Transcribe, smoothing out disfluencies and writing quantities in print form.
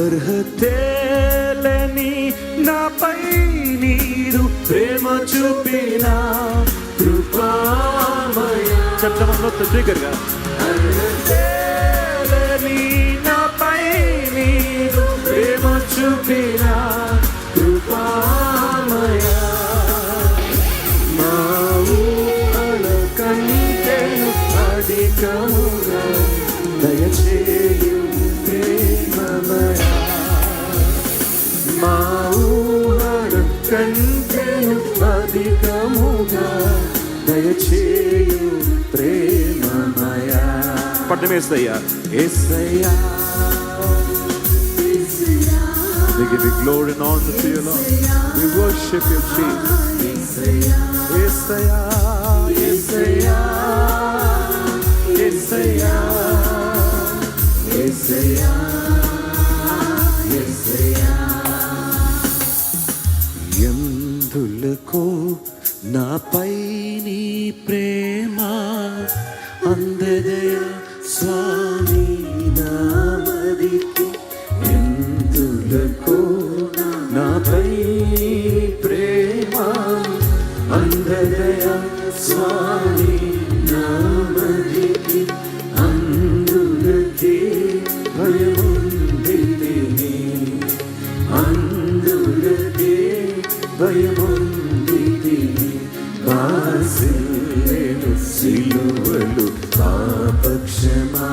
అర్హతేలని నాపై నీరు ప్రేమ చూపిన కృపామయ. చెప్తామలో దగ్గరగా అర్హతేలని నాపై నీరు ప్రేమ చూపిన కృపామయ. మా ఊహల కంటేను అధికముగా దయచేయు ప్రేమమయ. మా ఊహల కంటేను అధికముగా దయచేయు ప్రేమమయ. పట్టమేస్తయ్యా యేసయ్యా. We give you glory and honor to you, Lord. We worship you, Jesus. Yesaya, Yesaya, Yesaya, Yesaya, Yesaya. ఎందులకు నాపై నీ ప్రేమ అందదయ స్వామి నామదికి. ఎందులకు నాపై ప్రేమ అందదయ స్వామి నామదికి. అందులకే భయముందితిని, అందులకే భయముందితిని. బాసిల్లెను సిలువలు పాపక్షమా.